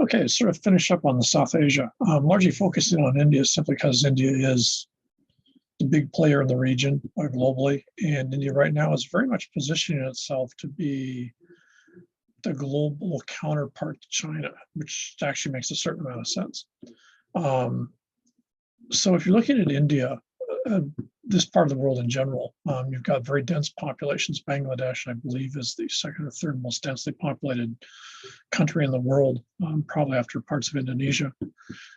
Okay, sort of finish up on the South Asia. Largely focusing on India simply because India is the big player in the region globally, and India right now is very much positioning itself to be the global counterpart to China, which actually makes a certain amount of sense. So if you're looking at India, uh, this part of the world in general, you've got very dense populations. Bangladesh, I believe, is the second or third most densely populated country in the world, probably after parts of Indonesia.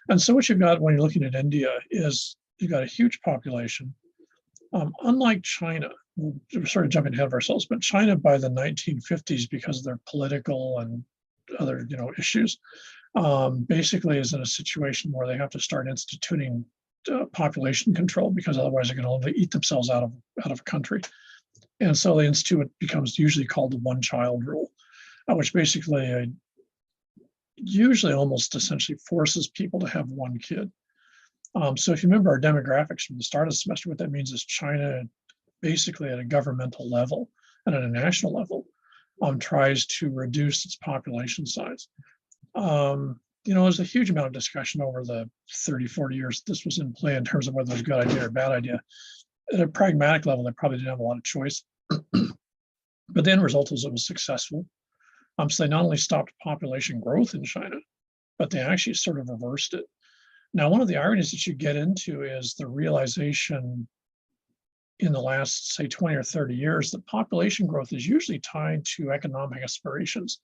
And so what you've got when you're looking at India is you've got a huge population. Unlike China, we're sort of jumping ahead of ourselves, but China by the 1950s, because of their political and other issues, basically is in a situation where they have to start instituting population control because otherwise they're going to eat themselves out of a country. And so the institute becomes usually called the one-child rule, which basically usually almost essentially forces people to have one kid. So if you remember our demographics from the start of the semester, what that means is China basically at a governmental level and at a national level tries to reduce its population size. There's a huge amount of discussion over the 30, 40 years this was in play in terms of whether it was a good idea or a bad idea. At a pragmatic level, they probably didn't have a lot of choice. But the end result was it was successful. So they not only stopped population growth in China, but they actually sort of reversed it. Now, one of the ironies that you get into is the realization in the last, say, 20 or 30 years that population growth is usually tied to economic aspirations.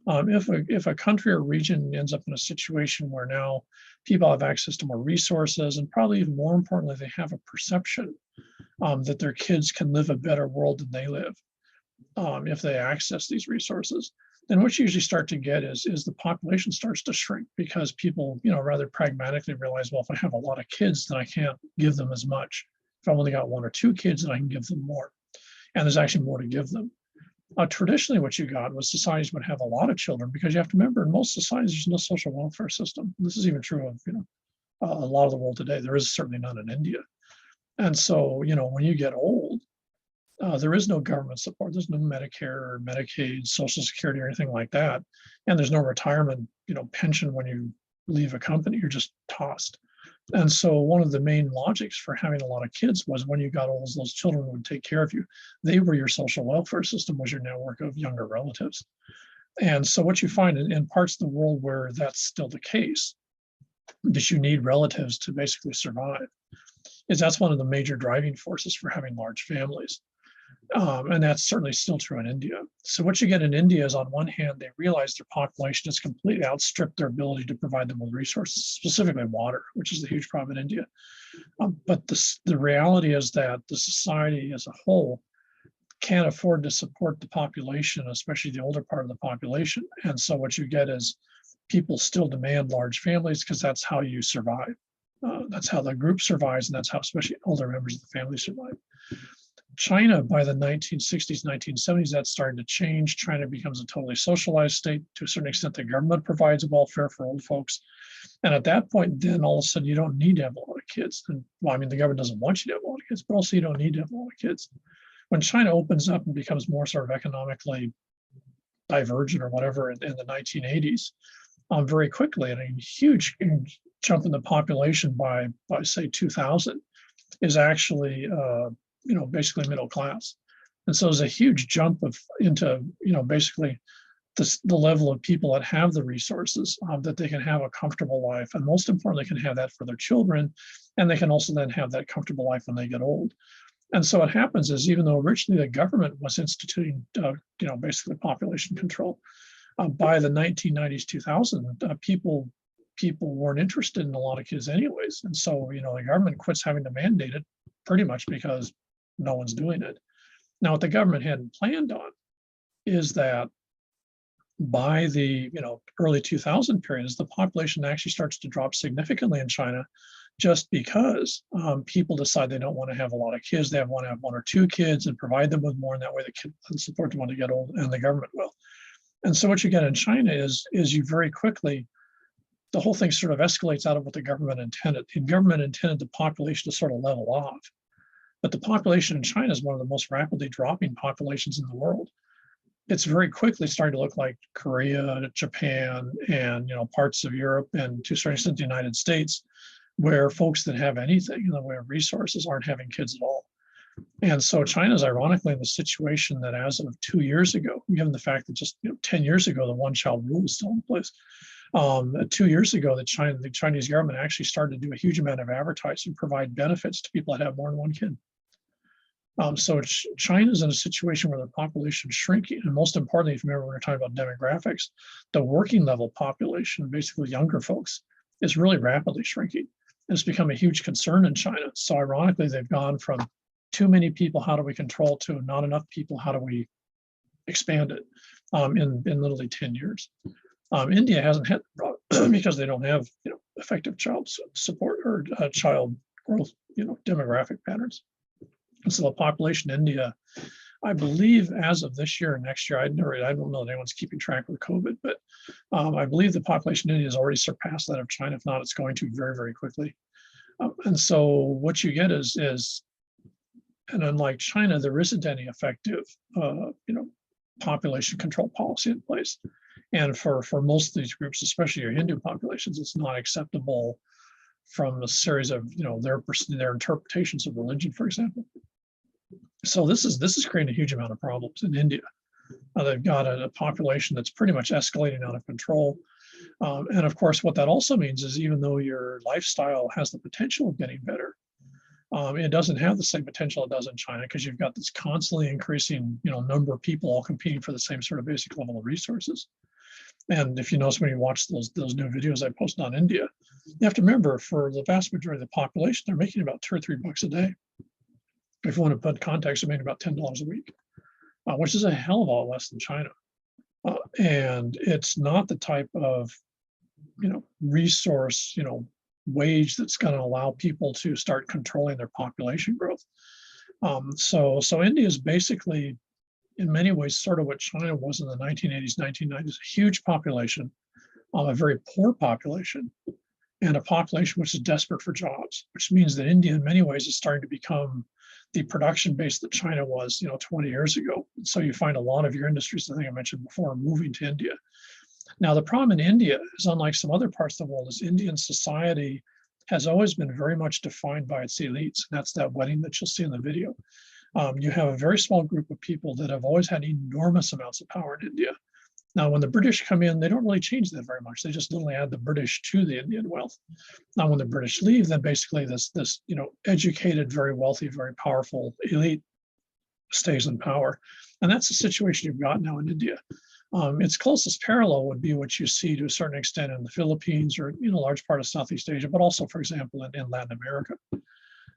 If a country or region ends up in a situation where now people have access to more resources, and probably even more importantly, they have a perception that their kids can live a better world than they live if they access these resources, then what you usually start to get is the population starts to shrink because people, rather pragmatically realize, well, if I have a lot of kids, then I can't give them as much. If I've only got one or two kids, then I can give them more. And there's actually more to give them. Traditionally, what you got was societies would have a lot of children because you have to remember in most societies, there's no social welfare system. This is even true of, a lot of the world today. There is certainly none in India. And so, when you get old, there is no government support. There's no Medicare or Medicaid, Social Security, or anything like that. And there's no retirement, pension when you leave a company. You're just tossed. And so one of the main logics for having a lot of kids was when you got old, those children would take care of you. They were your social welfare system, was your network of younger relatives. And so what you find in parts of the world where that's still the case, that you need relatives to basically survive, is that's one of the major driving forces for having large families. And that's certainly still true in India. So what you get in India is, on one hand, they realize their population has completely outstripped their ability to provide them with resources, specifically water, which is the huge problem in India. But the reality is that the society as a whole can't afford to support the population, especially the older part of the population. And so what you get is people still demand large families because that's how you survive. That's how the group survives, and that's how especially older members of the family survive. China, by the 1960s, 1970s, that's starting to change. China becomes a totally socialized state. To a certain extent, the government provides welfare for old folks. And at that point, then all of a sudden, you don't need to have a lot of kids. And, the government doesn't want you to have a lot of kids, but also you don't need to have a lot of kids. When China opens up and becomes more sort of economically divergent or whatever in the 1980s, very quickly, and a huge jump in the population by say 2000 is actually basically middle class. And so there's a huge jump into basically the level of people that have the resources that they can have a comfortable life, and most importantly, can have that for their children, and they can also then have that comfortable life when they get old. And so what happens is, even though originally the government was instituting basically population control, by the 1990s, 2000, people weren't interested in a lot of kids anyways. And so the government quits having to mandate it pretty much because no one's doing it. Now, what the government hadn't planned on is that by the early 2000 period, as the population actually starts to drop significantly in China, just because people decide they don't want to have a lot of kids, they want to have one or two kids and provide them with more, and that way the kid can support them when they get old, and the government will. And so what you get in China is you very quickly, the whole thing sort of escalates out of what the government intended. The government intended the population to sort of level off. But the population in China is one of the most rapidly dropping populations in the world. it's very quickly starting to look like Korea, Japan, and parts of Europe, and to a certain extent the United States, where folks that have anything in the way of resources aren't having kids at all. And so China's ironically in the situation that as of 2 years ago, given the fact that just 10 years ago, the one-child rule was still in place. 2 years ago, the Chinese government actually started to do a huge amount of advertising, provide benefits to people that have more than one kid. So China's in a situation where the population is shrinking. And most importantly, if you remember when we're talking about demographics, the working level population, basically younger folks, is really rapidly shrinking. And it's become a huge concern in China. So ironically, they've gone from too many people, how do we control, to not enough people, how do we expand it, in literally 10 years. India hasn't had because they don't have effective child support or child growth, demographic patterns. And so the population in India, I believe, as of this year and next year, I don't know that anyone's keeping track with COVID, but I believe the population in India has already surpassed that of China. If not, it's going to very, very quickly. And so what you get is, and unlike China, there isn't any effective, population control policy in place. And for most of these groups, especially your Hindu populations, it's not acceptable from a series of, their interpretations of religion, for example. So this is creating a huge amount of problems in India. They've got a population that's pretty much escalating out of control. And of course, what that also means is even though your lifestyle has the potential of getting better, it doesn't have the same potential it does in China, because you've got this constantly increasing, number of people all competing for the same sort of basic level of resources. And if you notice when you watch those new videos I post on India, you have to remember, for the vast majority of the population, they're making about $2 or $3 a day. If you want to put context, they're making about $10 a week, which is a hell of a lot less than China. And it's not the type of, resource, wage that's going to allow people to start controlling their population growth. So India is basically, in many ways, sort of what China was in the 1980s, 1990s, a huge population, a very poor population, and a population which is desperate for jobs, which means that India in many ways is starting to become the production base that China was, 20 years ago. So you find a lot of your industries, I think I mentioned before, moving to India. Now, the problem in India is, unlike some other parts of the world, is Indian society has always been very much defined by its elites. And that's that wedding that you'll see in the video. You have a very small group of people that have always had enormous amounts of power in India. Now, when the British come in, they don't really change that very much. They just literally add the British to the Indian wealth. Now, when the British leave, then basically this educated, very wealthy, very powerful elite stays in power. And that's the situation you've got now in India. Its closest parallel would be what you see to a certain extent in the Philippines, or a large part of Southeast Asia, but also, for example, in Latin America,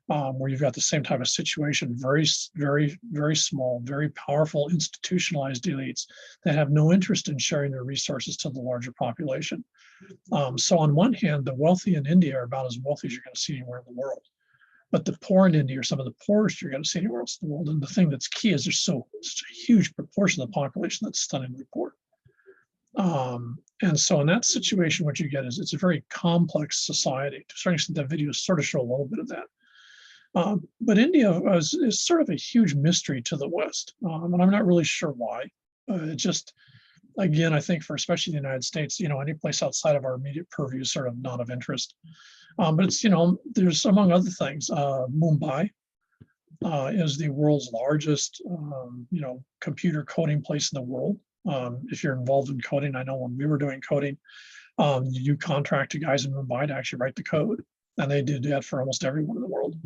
where you've got the same type of situation, very, very, very small, very powerful institutionalized elites that have no interest in sharing their resources to the larger population. So on one hand, the wealthy in India are about as wealthy as you're going to see anywhere in the world. But the poor in India are some of the poorest you're going to see anywhere else in the world. And the thing that's key is there's such a huge proportion of the population that's stunningly poor. And so in that situation, what you get is it's a very complex society. To a certain extent, that video sort of show a little bit of that. But India is sort of a huge mystery to the West. And I'm not really sure why. Just, again, I think for especially the United States, any place outside of our immediate purview is sort of not of interest. But it's, there's, among other things, Mumbai is the world's largest, computer coding place in the world. If you're involved in coding, I know when we were doing coding, you contract to guys in Mumbai to actually write the code. And they did that for almost everyone in the world.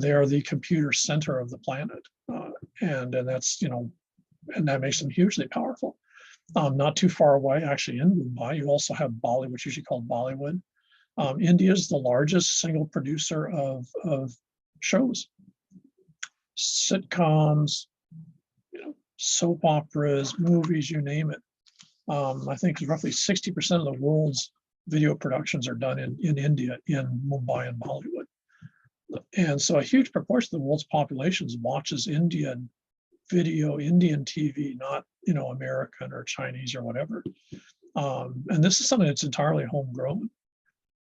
They are the computer center of the planet. And that's, and that makes them hugely powerful. Not too far away, actually, in Mumbai, you also have Bollywood, which is usually called Bollywood. India is the largest single producer of shows, sitcoms, soap operas, movies, you name it. I think roughly 60% of the world's video productions are done in India, in Mumbai and Bollywood. And so a huge proportion of the world's population watches Indian video, Indian TV, not, American or Chinese or whatever. And this is something that's entirely homegrown.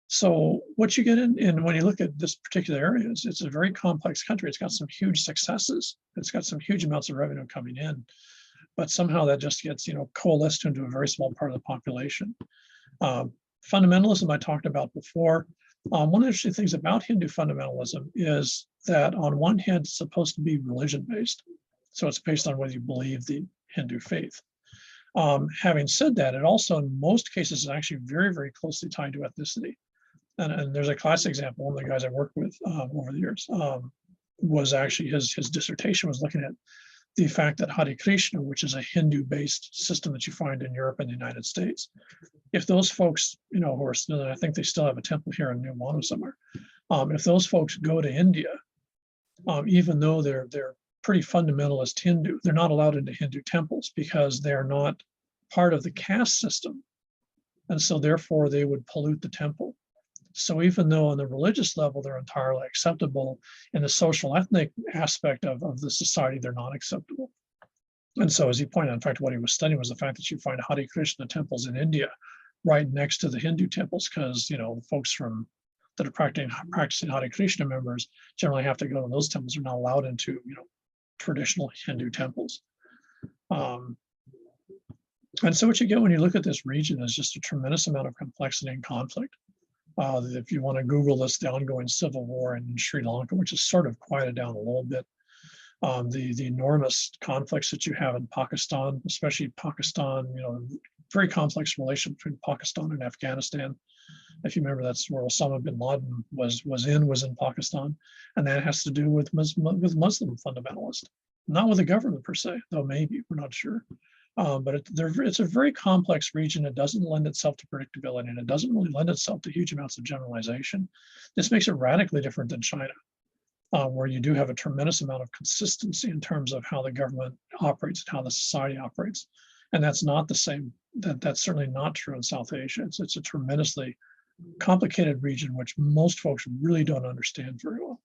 So what you get in when you look at this particular area is it's a very complex country. It's got some huge successes. It's got some huge amounts of revenue coming in. but somehow that just gets, coalesced into a very small part of the population. Fundamentalism I talked about before. One of the interesting things about Hindu fundamentalism is that on one hand, it's supposed to be religion-based. So it's based on whether you believe the Hindu faith. Having said that, it also in most cases is actually very, very closely tied to ethnicity. And there's a classic example. One of the guys I worked with over the years was actually his dissertation was looking at the fact that Hare Krishna, which is a Hindu-based system that you find in Europe and the United States, if those folks, who are still, I think they still have a temple here in New Manu somewhere, if those folks go to India, even though they're pretty fundamentalist Hindu, they're not allowed into Hindu temples because they're not part of the caste system, and so therefore they would pollute the temple. So even though on the religious level they're entirely acceptable, in the social ethnic aspect of the society, they're not acceptable. And so as he pointed out, in fact, what he was studying was the fact that you find Hare Krishna temples in India right next to the Hindu temples, because folks that are practicing Hare Krishna members generally have to go to those temples. They're not allowed into traditional Hindu temples. And so what you get when you look at this region is just a tremendous amount of complexity and conflict. If you want to Google this, the ongoing civil war in Sri Lanka, which has sort of quieted down a little bit, the enormous conflicts that you have in Pakistan, especially Pakistan, very complex relation between Pakistan and Afghanistan. If you remember, that's where Osama bin Laden was in Pakistan, and that has to do with Muslim fundamentalists, not with the government per se, though maybe we're not sure. But it's a very complex region. It doesn't lend itself to predictability, and it doesn't really lend itself to huge amounts of generalization. This makes it radically different than China, where you do have a tremendous amount of consistency in terms of how the government operates and how the society operates. And that's not the same. That's certainly not true in South Asia. It's a tremendously complicated region, which most folks really don't understand very well.